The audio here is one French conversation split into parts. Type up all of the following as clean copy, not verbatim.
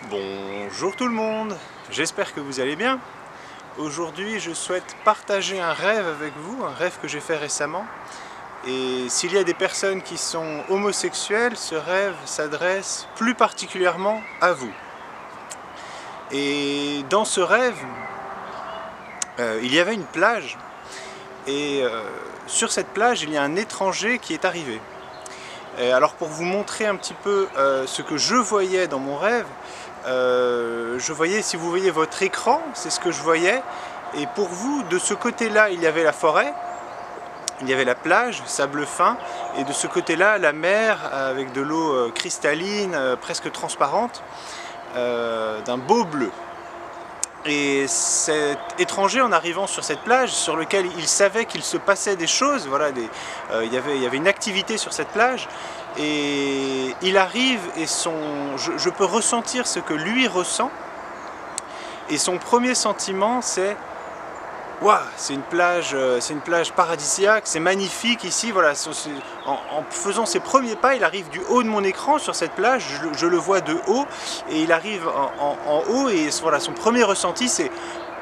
Bonjour tout le monde, j'espère que vous allez bien. Aujourd'hui je souhaite partager un rêve avec vous, un rêve que j'ai fait récemment. Et s'il y a des personnes qui sont homosexuelles, ce rêve s'adresse plus particulièrement à vous. Et dans ce rêve, il y avait une plage, et sur cette plage il y a un étranger qui est arrivé. Alors pour vous montrer un petit peu ce que je voyais dans mon rêve, je voyais, si vous voyez votre écran, c'est ce que je voyais, et pour vous, de ce côté-là, il y avait la forêt, il y avait la plage, sable fin, et de ce côté-là, la mer avec de l'eau cristalline, presque transparente, d'un beau bleu. Et cet étranger, en arrivant sur cette plage, sur lequel il savait qu'il se passait des choses, voilà, il y avait une activité sur cette plage, et il arrive et je peux ressentir ce que lui ressent, et son premier sentiment c'est waouh, c'est une plage paradisiaque, c'est magnifique ici, voilà. En faisant ses premiers pas, il arrive du haut de mon écran sur cette plage, je le vois de haut, et il arrive en haut, et voilà, son premier ressenti c'est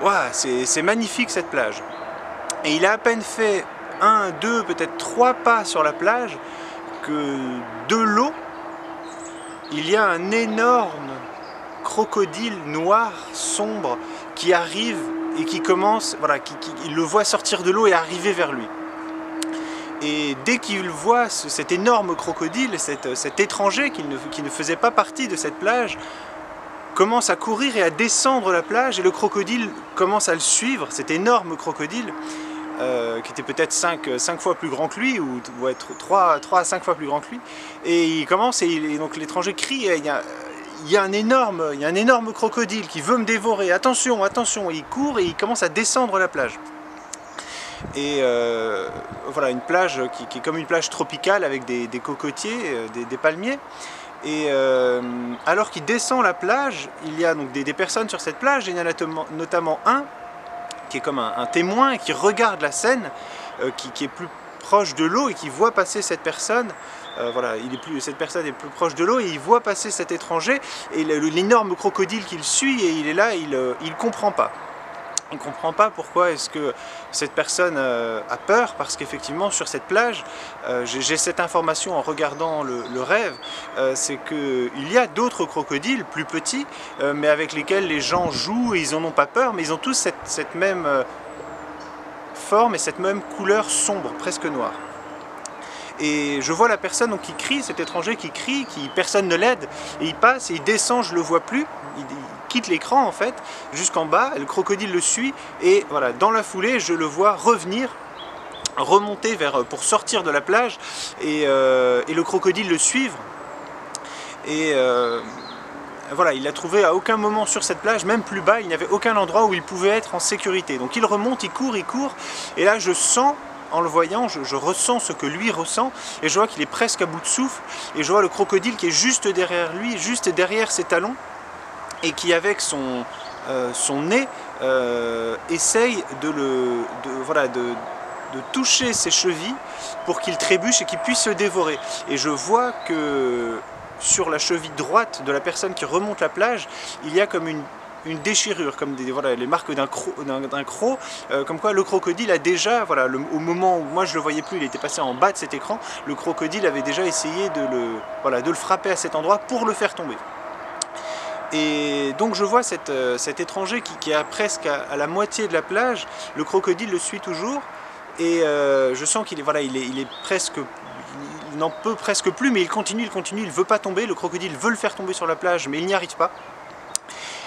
waouh, c'est magnifique cette plage. Et il a à peine fait 1, 2, peut-être 3 pas sur la plage, que de l'eau, il y a un énorme crocodile noir, sombre, qui arrive et qui commence, voilà, il le voit sortir de l'eau et arriver vers lui. Et dès qu'il voit cet énorme crocodile, cet étranger qui ne faisait pas partie de cette plage, commence à courir et à descendre la plage, et le crocodile commence à le suivre, cet énorme crocodile, qui était peut-être 5 fois plus grand que lui, ou 3 à 5 fois plus grand que lui, et il commence, et donc l'étranger crie, et il y a un énorme crocodile qui veut me dévorer, attention, attention, et il court et il commence à descendre la plage. Et voilà, une plage qui est comme une plage tropicale avec des cocotiers, des palmiers. Et alors qu'il descend la plage, il y a donc des personnes sur cette plage, et il y en a notamment un qui est comme un témoin et qui regarde la scène, qui est plus proche de l'eau et qui voit passer cette personne. Voilà, cette personne est plus proche de l'eau et il voit passer cet étranger, et l'énorme crocodile qu'il suit, et il est là, il comprend pas. Il ne comprend pas pourquoi est-ce que cette personne a peur, parce qu'effectivement sur cette plage, j'ai cette information en regardant le rêve, c'est qu'il y a d'autres crocodiles plus petits, mais avec lesquels les gens jouent et ils n'en ont pas peur, mais ils ont tous cette même forme et cette même couleur sombre, presque noire. Et je vois la personne donc, qui crie, cet étranger qui crie, personne ne l'aide, et il passe et il descend, je le vois plus, il quitte l'écran en fait, jusqu'en bas, le crocodile le suit, et voilà, dans la foulée, je le vois remonter pour sortir de la plage, et le crocodile le suivre. Et voilà, il l'a trouvé à aucun moment sur cette plage, même plus bas, il n'y avait aucun endroit où il pouvait être en sécurité. Donc il remonte, il court, et là je sens, en le voyant, je ressens ce que lui ressent, et je vois qu'il est presque à bout de souffle, et je vois le crocodile qui est juste derrière lui, juste derrière ses talons, et qui avec son nez essaye de toucher ses chevilles pour qu'il trébuche et qu'il puisse se dévorer. Et je vois que sur la cheville droite de la personne qui remonte la plage, il y a comme une déchirure, comme voilà, les marques d'un croc, comme quoi le crocodile a déjà, voilà, au moment où moi je le voyais plus, il était passé en bas de cet écran, le crocodile avait déjà essayé de le frapper à cet endroit pour le faire tomber. Et donc je vois cet étranger qui est presque à la moitié de la plage, le crocodile le suit toujours, et je sens qu'il est, voilà, il est presque, il n'en peut presque plus, mais il continue, il ne veut pas tomber, le crocodile veut le faire tomber sur la plage, mais il n'y arrive pas.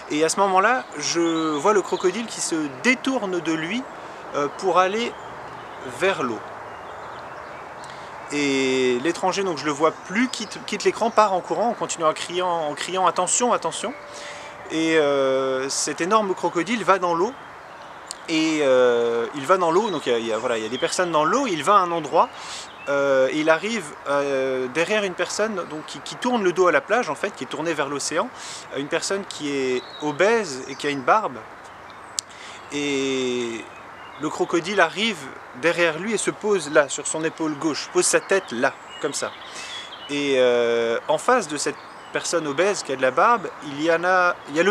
Et à ce moment-là, je vois le crocodile qui se détourne de lui pour aller vers l'eau. Et l'étranger, donc je le vois plus, quitte l'écran, part en courant, en continuant en criant attention, attention. Et cet énorme crocodile va dans l'eau. Et il va dans l'eau, donc il y a des personnes dans l'eau, il va à un endroit, et il arrive derrière une personne donc, qui tourne le dos à la plage, en fait, qui est tournée vers l'océan, une personne qui est obèse et qui a une barbe. Et le crocodile arrive derrière lui et se pose là, sur son épaule gauche, pose sa tête là, comme ça. Et en face de cette personne obèse qui a de la barbe, il y a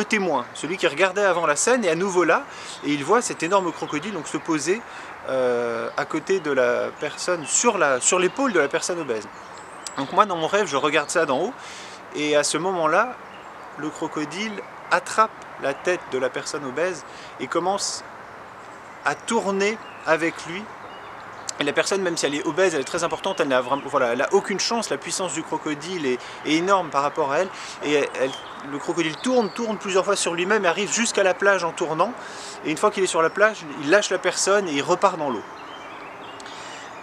le témoin, celui qui regardait avant la scène, est à nouveau là, et il voit cet énorme crocodile donc se poser à côté de la personne, sur l'épaule de la personne obèse. Donc moi, dans mon rêve, je regarde ça d'en haut, et à ce moment-là, le crocodile attrape la tête de la personne obèse et commence à tourner avec lui. Et la personne, même si elle est obèse, elle est très importante, elle n'a aucune chance, la puissance du crocodile est énorme par rapport à elle. Et le crocodile tourne plusieurs fois sur lui-même et arrive jusqu'à la plage en tournant. Et une fois qu'il est sur la plage, il lâche la personne et il repart dans l'eau.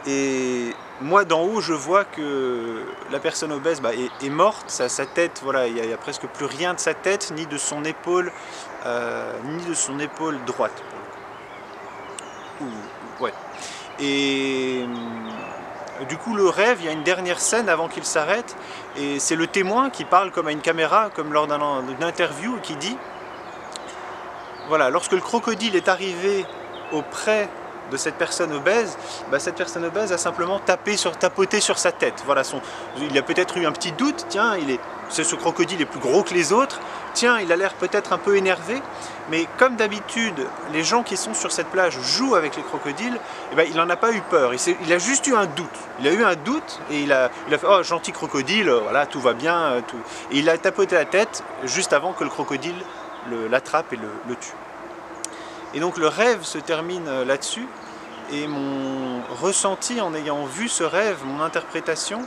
Et moi, d'en haut, je vois que la personne obèse est morte, sa tête, voilà, il n'y a presque plus rien de sa tête, ni de son épaule droite. Ouais. Et du coup, le rêve, il y a une dernière scène avant qu'il s'arrête, et c'est le témoin qui parle comme à une caméra, comme lors d'une interview, qui dit, voilà, lorsque le crocodile est arrivé auprès de cette personne obèse, cette personne obèse a simplement tapoté sur sa tête. Voilà, il a peut-être eu un petit doute, tiens, ce crocodile est plus gros que les autres, tiens, il a l'air peut-être un peu énervé, mais comme d'habitude, les gens qui sont sur cette plage jouent avec les crocodiles, il n'en a pas eu peur, il a juste eu un doute. Il a eu un doute et il a fait « Oh, gentil crocodile, voilà, tout va bien. » Et il a tapoté la tête juste avant que le crocodile l'attrape et le tue. Et donc le rêve se termine là-dessus, et mon ressenti en ayant vu ce rêve, mon interprétation,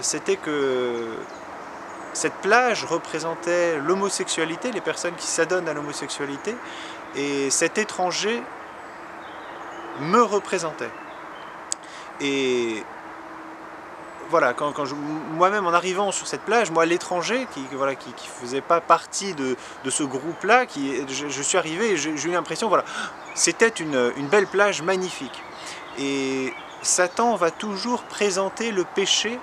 c'était que cette plage représentait l'homosexualité, les personnes qui s'adonnent à l'homosexualité, et cet étranger me représentait. Et voilà, moi-même en arrivant sur cette plage, moi l'étranger qui faisait pas partie de ce groupe-là, je suis arrivé et j'ai eu l'impression, voilà, c'était une belle plage magnifique. Et Satan va toujours présenter le péché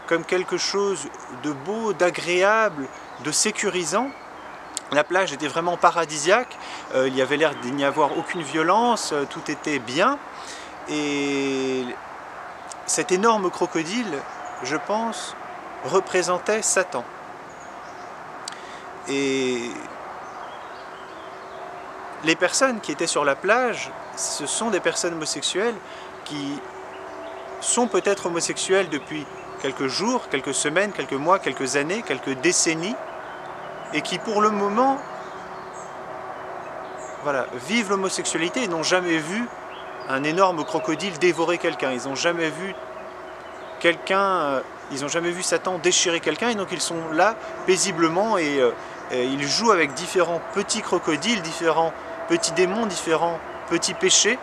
comme quelque chose de beau, d'agréable, de sécurisant. La plage était vraiment paradisiaque, il y avait l'air d'il n'y avoir aucune violence, tout était bien. Et cet énorme crocodile, je pense, représentait Satan. Et les personnes qui étaient sur la plage, ce sont des personnes homosexuelles qui sont peut-être homosexuelles depuis quelques jours, quelques semaines, quelques mois, quelques années, quelques décennies, et qui pour le moment, voilà, vivent l'homosexualité et n'ont jamais vu un énorme crocodile dévorer quelqu'un. Ils n'ont jamais vu ils n'ont jamais vu Satan déchirer quelqu'un, et donc ils sont là paisiblement et ils jouent avec différents petits crocodiles, différents petits démons, différents petits péchés,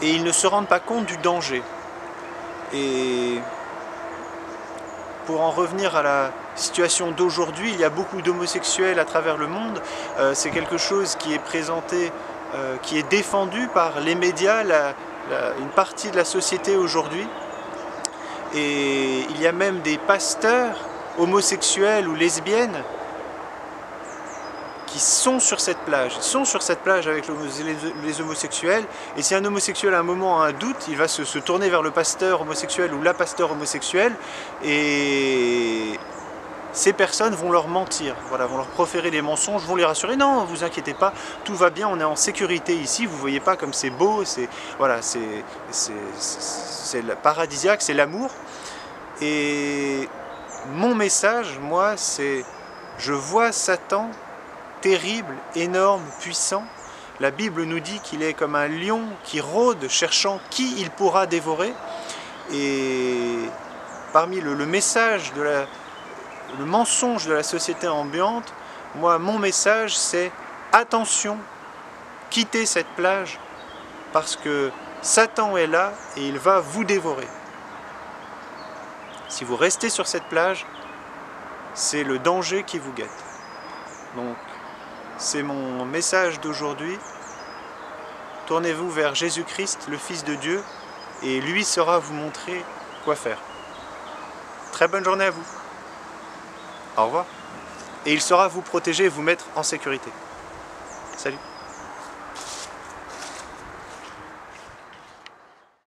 et ils ne se rendent pas compte du danger. Et pour en revenir à la situation d'aujourd'hui, il y a beaucoup d'homosexuels à travers le monde, c'est quelque chose qui est présenté, qui est défendu par les médias, une partie de la société aujourd'hui. Et il y a même des pasteurs homosexuels ou lesbiennes qui sont sur cette plage. Ils sont sur cette plage avec les homosexuels, et si un homosexuel à un moment a un doute, il va se tourner vers le pasteur homosexuel ou la pasteur homosexuelle, et ces personnes vont leur mentir, voilà, vont leur proférer des mensonges, vont les rassurer. Non, ne vous inquiétez pas, tout va bien, on est en sécurité ici, vous voyez pas comme c'est beau, voilà, c'est paradisiaque, c'est l'amour. Et mon message, moi, c'est: je vois Satan terrible, énorme, puissant. La Bible nous dit qu'il est comme un lion qui rôde, cherchant qui il pourra dévorer. Et parmi le message, le mensonge de la société ambiante, moi, mon message, c'est: attention, quittez cette plage, parce que Satan est là et il va vous dévorer. Si vous restez sur cette plage, c'est le danger qui vous guette. Donc, c'est mon message d'aujourd'hui. Tournez-vous vers Jésus-Christ, le Fils de Dieu, et lui saura vous montrer quoi faire. Très bonne journée à vous. Au revoir. Et il saura vous protéger et vous mettre en sécurité. Salut.